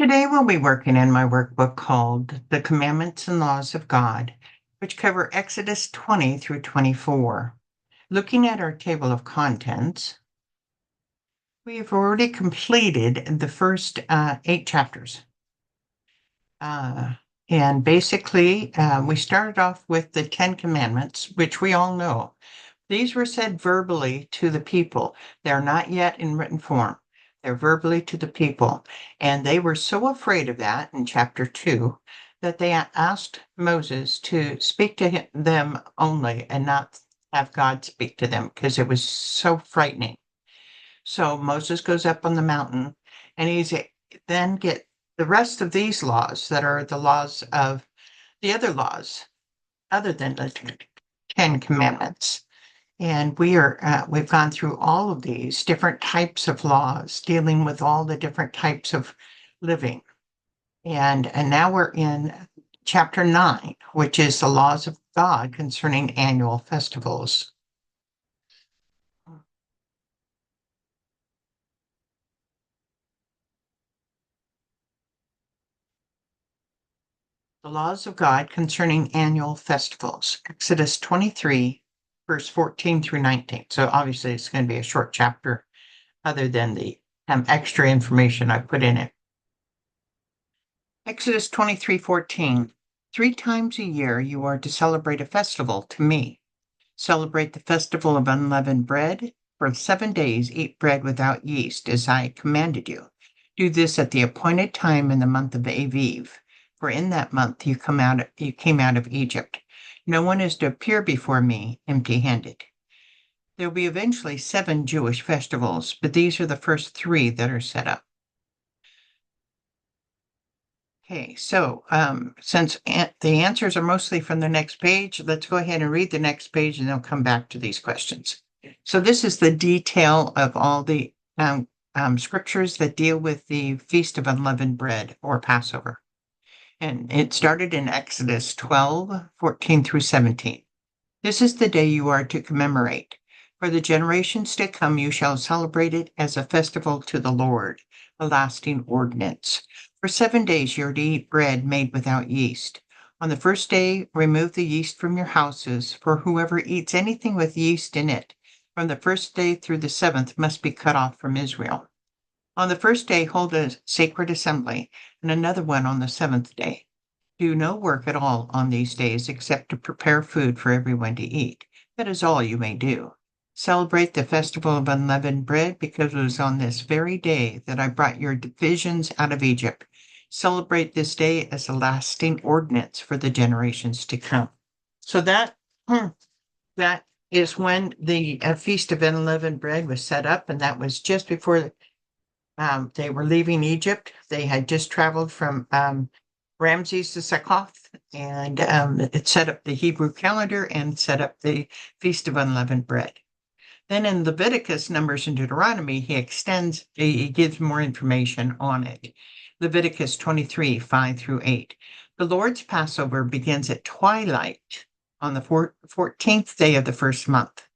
Today we'll be working in my workbook called The Commandments and Laws of God, which cover Exodus 20 through 24. Looking at our table of contents, we have already completed the first 8 chapters. And basically, we started off with the 10 Commandments, which we all know. These were said verbally to the people. They're not yet in written form. They're verbally to the people. And they were so afraid of that in chapter 2 that they asked Moses to speak to them only and not have God speak to them because it was so frightening. So Moses goes up on the mountain and he's then get the rest of these laws that are the laws of the other laws other than the 10 Commandments. And we've gone through all of these different types of laws, dealing with all the different types of living. And now we're in chapter 9, which is the laws of God concerning annual festivals. The laws of God concerning annual festivals, Exodus 23, verse 14 through 19. So obviously it's going to be a short chapter other than the extra information I put in it. Exodus 23:14. 3 times a year you are to celebrate a festival to me. Celebrate the festival of unleavened bread. For 7 days eat bread without yeast, as I commanded you. Do this at the appointed time in the month of Aviv, for in that month you came out of Egypt. No one is to appear before me empty-handed. There will be eventually 7 Jewish festivals, but these are the first 3 that are set up. Okay, so since the answers are mostly from the next page, let's go ahead and read the next page and then we'll come back to these questions. So this is the detail of all the scriptures that deal with the Feast of Unleavened Bread or Passover. And it started in Exodus 12:14 through 17. This is the day you are to commemorate. For the generations to come, you shall celebrate it as a festival to the Lord, a lasting ordinance. For 7 days you are to eat bread made without yeast. On the first day, remove the yeast from your houses, for whoever eats anything with yeast in it, from the first day through the 7th, must be cut off from Israel. On the first day, hold a sacred assembly, and another one on the 7th day. Do no work at all on these days except to prepare food for everyone to eat. That is all you may do. Celebrate the festival of unleavened bread because it was on this very day that I brought your divisions out of Egypt. Celebrate this day as a lasting ordinance for the generations to come. So that is when the Feast of Unleavened Bread was set up, and that was just before they were leaving Egypt. They had just traveled from Ramses to Succoth, and it set up the Hebrew calendar and set up the Feast of Unleavened Bread. Then in Leviticus, Numbers, and Deuteronomy, he gives more information on it. Leviticus 23:5 through 8. The Lord's Passover begins at twilight on the 14th day of the first month.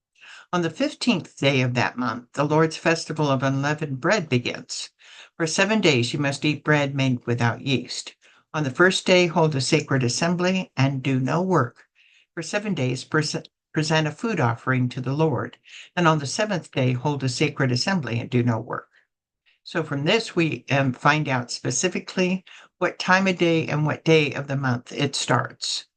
On the 15th day of that month, the Lord's festival of unleavened bread begins. For 7 days you must eat bread made without yeast. On the first day, hold a sacred assembly and do no work. For 7 days, present a food offering to the Lord. And on the 7th day, hold a sacred assembly and do no work. So from this, we find out specifically what time of day and what day of the month it starts.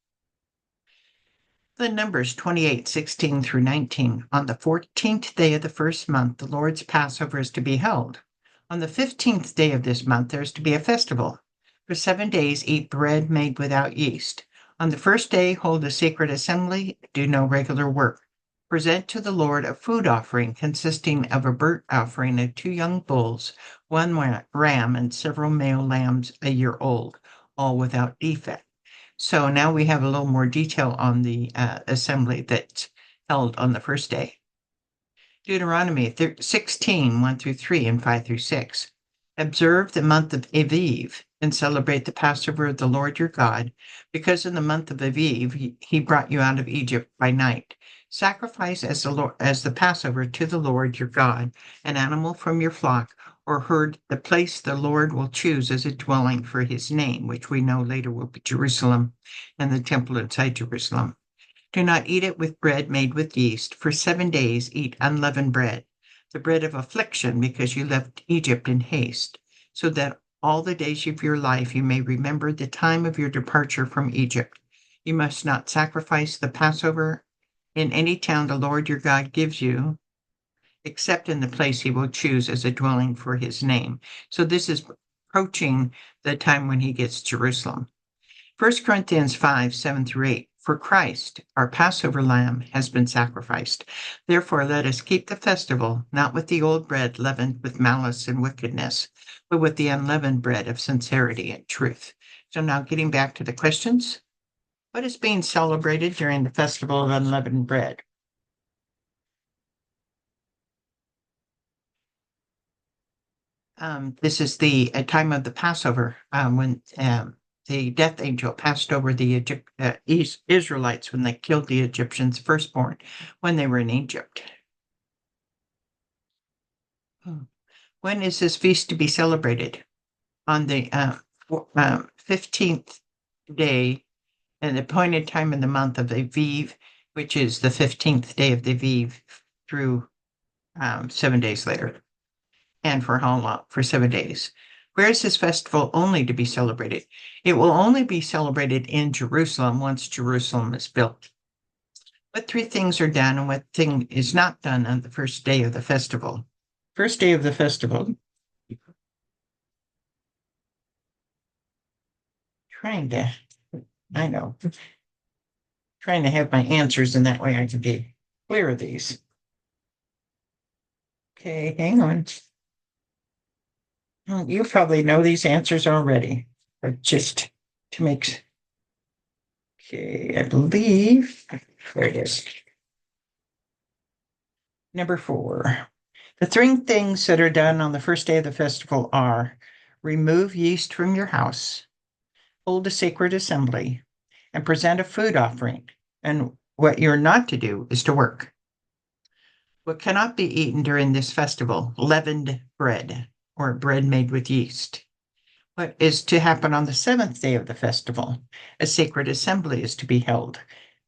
The Numbers 28:16 through 19. On the 14th day of the first month, the Lord's Passover is to be held. On the 15th day of this month, there is to be a festival. For 7 days, eat bread made without yeast. On the first day, hold a sacred assembly, do no regular work. Present to the Lord a food offering consisting of a burnt offering of 2 young bulls, 1 ram, and several male lambs a year old, all without defect. So now we have a little more detail on the assembly that's held on the first day. Deuteronomy 16:1 through 3 and 5 through 6. Observe the month of Aviv and celebrate the Passover of the Lord your God, because in the month of Aviv he brought you out of Egypt by night. Sacrifice as the Passover to the Lord your God an animal from your flock or heard the place the Lord will choose as a dwelling for his name, which we know later will be Jerusalem and the temple inside Jerusalem. Do not eat it with bread made with yeast. For 7 days eat unleavened bread, the bread of affliction, because you left Egypt in haste, so that all the days of your life you may remember the time of your departure from Egypt. You must not sacrifice the Passover in any town the Lord your God gives you, except in the place he will choose as a dwelling for his name. So this is approaching the time when he gets Jerusalem. 1 Corinthians 5, 7 through 8. For Christ, our Passover lamb, has been sacrificed. Therefore, let us keep the festival, not with the old bread leavened with malice and wickedness, but with the unleavened bread of sincerity and truth. So now getting back to the questions. What is being celebrated during the festival of unleavened bread? This is the time of the Passover when the death angel passed over the Israelites when they killed the Egyptians' firstborn when they were in Egypt. When is this feast to be celebrated? On the 15th day and the appointed time in the month of Aviv, which is the 15th day of the Aviv through 7 days later. And for how long? For 7 days. Where is this festival only to be celebrated? It will only be celebrated in Jerusalem once Jerusalem is built. What 3 things are done and what thing is not done on the first day of the festival? First day of the festival. I know, trying to have my answers in that way I can be clear of these. Okay, hang on. You probably know these answers already, but just to make. Okay, I believe. There it is. Number 4. The 3 things that are done on the first day of the festival are remove yeast from your house, hold a sacred assembly, and present a food offering. And what you're not to do is to work. What cannot be eaten during this festival? Leavened bread or bread made with yeast. What is to happen on the 7th day of the festival? A sacred assembly is to be held.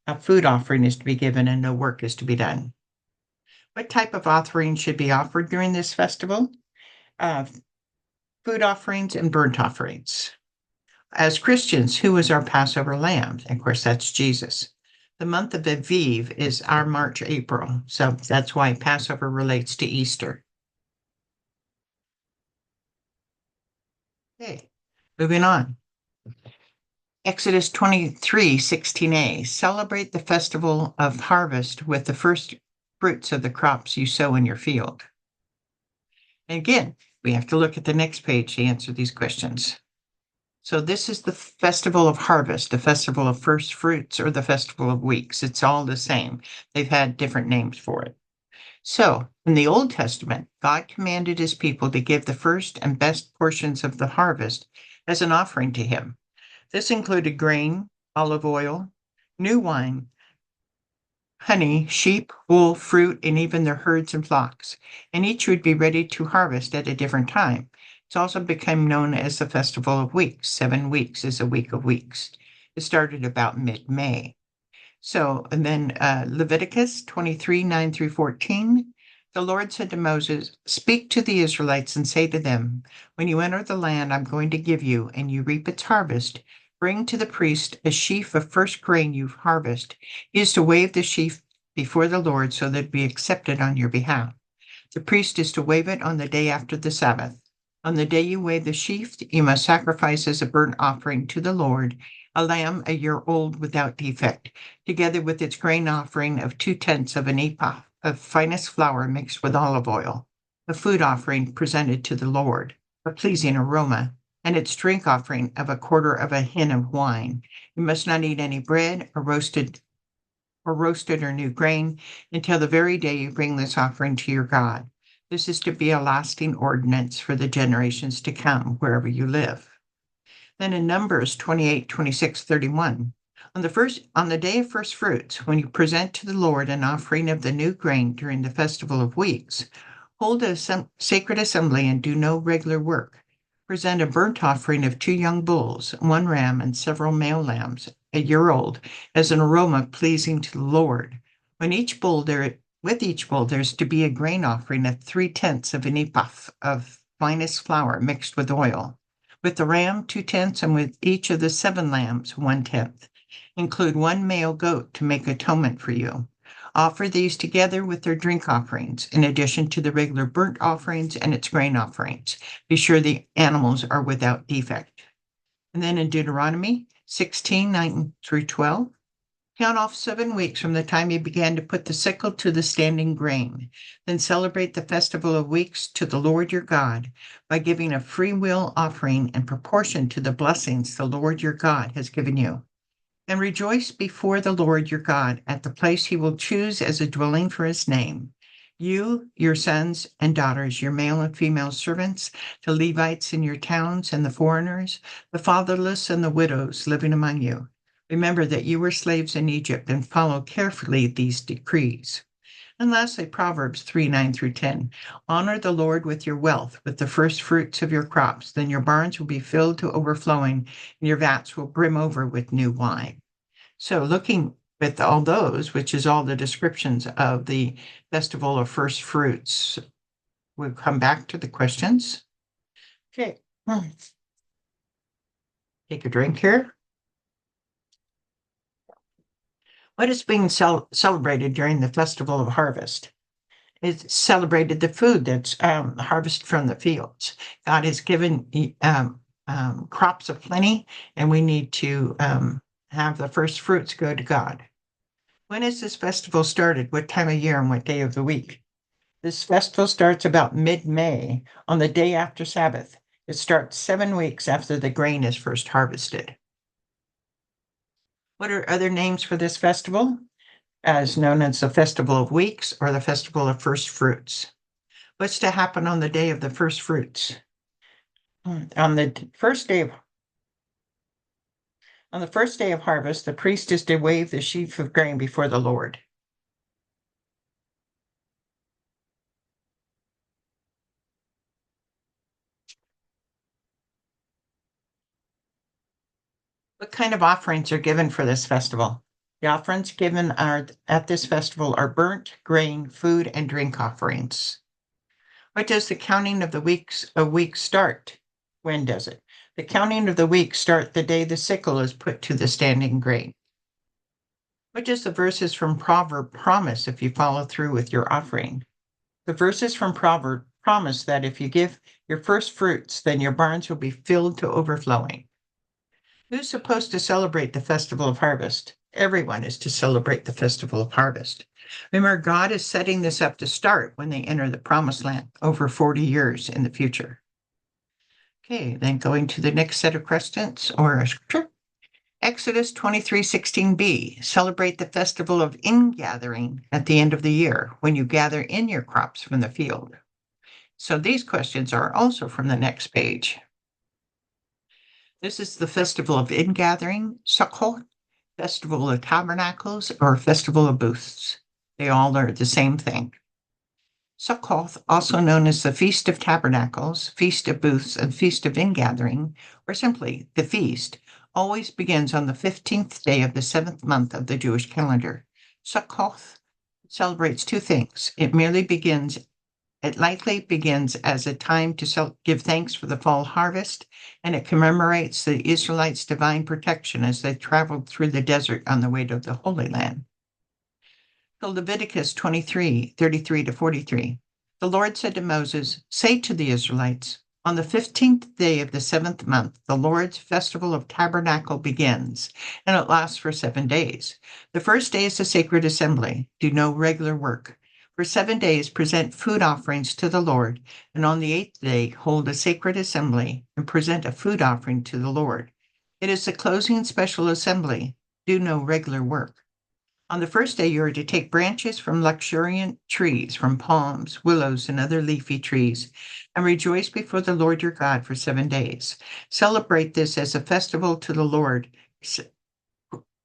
A food offering is to be given and no work is to be done. What type of offering should be offered during this festival? Food offerings and burnt offerings. As Christians, who is our Passover lamb? Of course, that's Jesus. The month of Aviv is our March, April. So that's why Passover relates to Easter. Okay, moving on. Exodus 23, 16a. Celebrate the festival of harvest with the first fruits of the crops you sow in your field. And again, we have to look at the next page to answer these questions. So this is the festival of harvest, the festival of first fruits, or the festival of weeks. It's all the same. They've had different names for it. So in the Old Testament, God commanded his people to give the first and best portions of the harvest as an offering to him. This included grain, olive oil, new wine, honey, sheep, wool, fruit, and even their herds and flocks. And each would be ready to harvest at a different time. It's also become known as the Festival of Weeks. 7 weeks is a week of weeks. It started about mid-May. So, and then Leviticus 23, 9 through 14. The Lord said to Moses, speak to the Israelites and say to them, when you enter the land I'm going to give you and you reap its harvest, bring to the priest a sheaf of first grain you've harvested. He is to wave the sheaf before the Lord so that it be accepted on your behalf. The priest is to wave it on the day after the Sabbath. On the day you wave the sheaf, you must sacrifice as a burnt offering to the Lord a lamb a year old without defect, together with its grain offering of 2/10 of an ephah of finest flour mixed with olive oil, a food offering presented to the Lord, a pleasing aroma, and its drink offering of 1/4 of a hin of wine. You must not eat any bread or roasted or new grain until the very day you bring this offering to your God. This is to be a lasting ordinance for the generations to come wherever you live. Then in Numbers 28, 26, 31, on the day of first fruits, when you present to the Lord an offering of the new grain during the festival of weeks, Hold a sacred assembly and do no regular work. Present a burnt offering of 2 young bulls, 1 ram, and several male lambs, a year old, as an aroma pleasing to the Lord. With each bull there's to be a grain offering of 3/10 of an ephah of finest flour mixed with oil. With the ram, 2/10, and with each of the 7 lambs, 1/10. Include 1 male goat to make atonement for you. Offer these together with their drink offerings, in addition to the regular burnt offerings and its grain offerings. Be sure the animals are without defect. And then in Deuteronomy 16, 9 through 12, count off 7 weeks from the time you began to put the sickle to the standing grain. Then celebrate the festival of weeks to the Lord your God by giving a free will offering in proportion to the blessings the Lord your God has given you. And rejoice before the Lord your God at the place he will choose as a dwelling for his name. You, your sons and daughters, your male and female servants, the Levites in your towns, and the foreigners, the fatherless and the widows living among you. Remember that you were slaves in Egypt, and follow carefully these decrees. And lastly, Proverbs 3, 9 through 10. Honor the Lord with your wealth, with the first fruits of your crops. Then your barns will be filled to overflowing, and your vats will brim over with new wine. So looking with all those, which is all the descriptions of the Festival of First Fruits, we'll come back to the questions. Okay. Take a drink here. What is being celebrated during the Festival of Harvest? It's celebrated the food that's harvested from the fields. God has given crops of plenty, and we need to have the first fruits go to God. When is this festival started? What time of year and what day of the week? This festival starts about mid-May on the day after Sabbath. It starts 7 weeks after the grain is first harvested. What are other names for this festival? As known as the Festival of Weeks or the Festival of First Fruits. What's to happen on the day of the first fruits? On the first day of harvest, the priest is to wave the sheaf of grain before the Lord. What kind of offerings are given for this festival? The offerings given at this festival are burnt grain, food, and drink offerings. What does the counting of the weeks start? When does it? The counting of the weeks start the day the sickle is put to the standing grain. What does the verses from Proverb promise if you follow through with your offering? The verses from Proverb promise that if you give your first fruits, then your barns will be filled to overflowing. Who's supposed to celebrate the Festival of Harvest? Everyone is to celebrate the Festival of Harvest. Remember, God is setting this up to start when they enter the Promised Land over 40 years in the future. Okay, then going to the next set of questions or scripture. Exodus 23:16b, celebrate the festival of ingathering at the end of the year when you gather in your crops from the field. So these questions are also from the next page. This is the festival of ingathering, Sukkot, festival of tabernacles, or festival of booths. They all are the same thing. Sukkot, also known as the Feast of Tabernacles, Feast of Booths, and Feast of Ingathering, or simply the feast, always begins on the 15th day of the 7th month of the Jewish calendar. Sukkot celebrates 2 things. It likely begins as a time to give thanks for the fall harvest, and it commemorates the Israelites' divine protection as they traveled through the desert on the way to the Holy Land. So Leviticus 23:33-43. The Lord said to Moses, say to the Israelites, on the 15th day of the 7th month, the Lord's festival of tabernacle begins, and it lasts for 7 days. The first day is a sacred assembly. Do no regular work. For 7 days, present food offerings to the Lord, and on the 8th day, hold a sacred assembly and present a food offering to the Lord. It is the closing special assembly. Do no regular work. On the first day, you are to take branches from luxuriant trees, from palms, willows, and other leafy trees, and rejoice before the Lord your God for 7 days. Celebrate this as a festival to the Lord.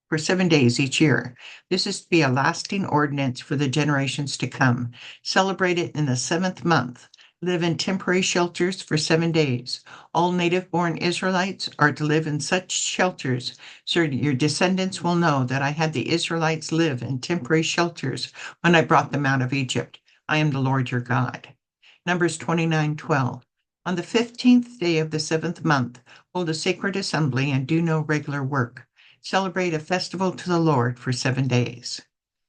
for 7 days each year. This is to be a lasting ordinance for the generations to come. Celebrate it in the 7th month. Live in temporary shelters for 7 days. All native-born Israelites are to live in such shelters, so your descendants will know that I had the Israelites live in temporary shelters when I brought them out of Egypt. I am the Lord your God. Numbers 29:12. On the 15th day of the 7th month, hold a sacred assembly and do no regular work. Celebrate a festival to the Lord for 7 days.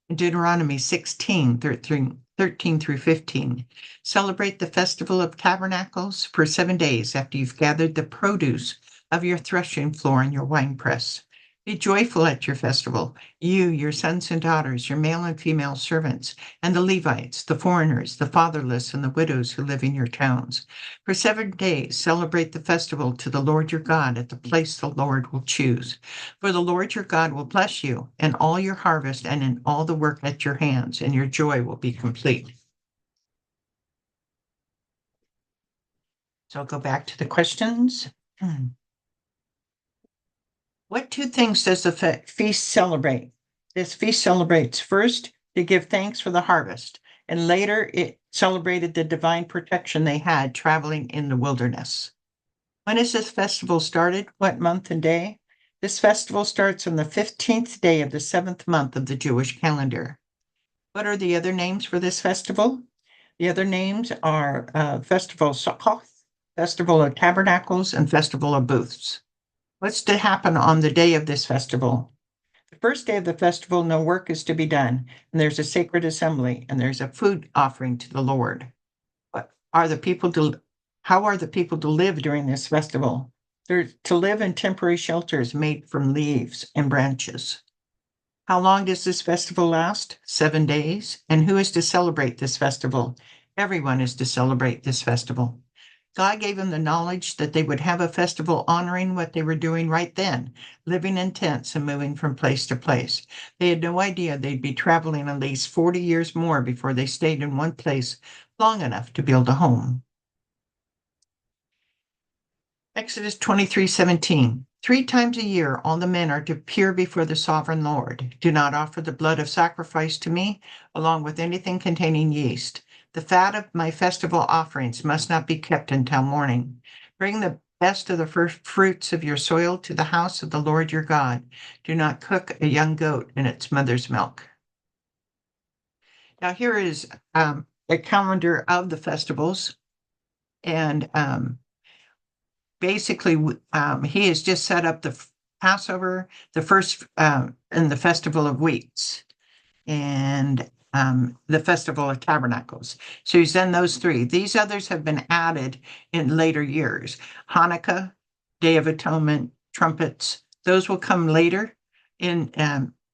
In Deuteronomy 16:13 through 15, celebrate the festival of tabernacles for 7 days after you've gathered the produce of your threshing floor and your winepress. Be joyful at your festival, you, your sons and daughters, your male and female servants, and the Levites, the foreigners, the fatherless, and the widows who live in your towns. For 7 days, celebrate the festival to the Lord your God at the place the Lord will choose. For the Lord your God will bless you in all your harvest and in all the work at your hands, and your joy will be complete. So I'll go back to the questions. What two things does the feast celebrate? This feast celebrates first to give thanks for the harvest, and later it celebrated the divine protection they had traveling in the wilderness. When is this festival started? What month and day? This festival starts on the 15th day of the 7th month of the Jewish calendar. What are the other names for this festival? The other names are Festival of Succoth, Festival of Tabernacles, and Festival of Booths. What's to happen on the day of this festival? The first day of the festival, no work is to be done, and there's a sacred assembly, and there's a food offering to the Lord. How are the people to live during this festival? They're to live in temporary shelters made from leaves and branches. How long does this festival last? 7 days. And who is to celebrate this festival? Everyone is to celebrate this festival. God gave them the knowledge that they would have a festival honoring what they were doing right then, living in tents and moving from place to place. They had no idea they'd be traveling at least 40 years more before they stayed in one place long enough to build a home. Exodus 23:17. 3 times a year, all the men are to appear before the sovereign Lord. Do not offer the blood of sacrifice to me, along with anything containing yeast. The fat of my festival offerings must not be kept until morning. Bring the best of the first fruits of your soil to the house of the Lord your God. Do not cook a young goat in its mother's milk. Now, here is a calendar of the festivals. And basically, he has just set up the Passover, the first, and the Festival of Weeks, and the Festival of Tabernacles. So he's done those 3. These others have been added in later years. Hanukkah, Day of Atonement, trumpets, those will come later in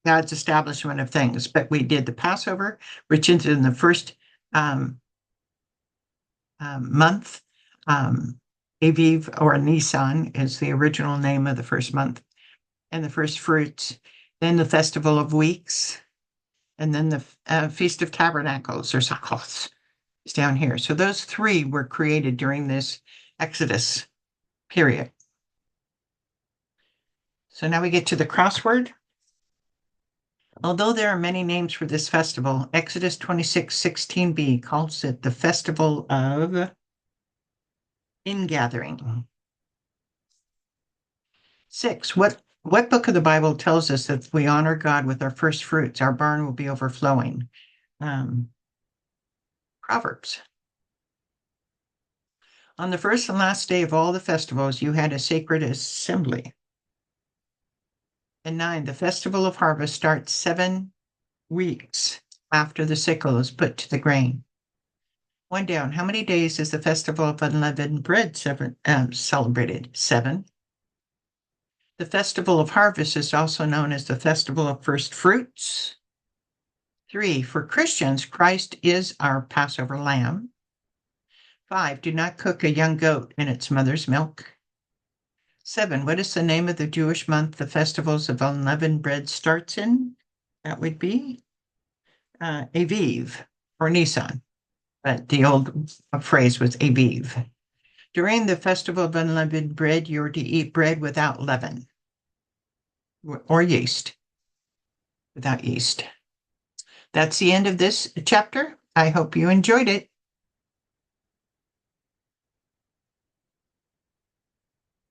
God's establishment of things. But we did the Passover, which is in the first month. Aviv or Nisan is the original name of the first month, and the first fruits, then the Festival of Weeks, and then the Feast of Tabernacles or Succoth is down here. So those 3 were created during this Exodus period. So now we get to the crossword. Although there are many names for this festival, Exodus 26:16b calls it the Festival of Ingathering. 6, what book of the Bible tells us that if we honor God with our first fruits, our barn will be overflowing? Proverbs. On the first and last day of all the festivals, you had a sacred assembly. And 9, the Festival of Harvest starts 7 weeks after the sickle is put to the grain. 1 down. How many days is the Festival of Unleavened Bread celebrated? 7. The Festival of Harvest is also known as the Festival of First Fruits. 3, for Christians, Christ is our Passover lamb. 5, do not cook a young goat in its mother's milk. 7, what is the name of the Jewish month the festivals of unleavened bread starts in? That would be Aviv or Nisan, but the old phrase was Aviv. During the festival of unleavened bread, you are to eat bread without leaven or yeast. without yeast. That's the end of this chapter. I hope you enjoyed it.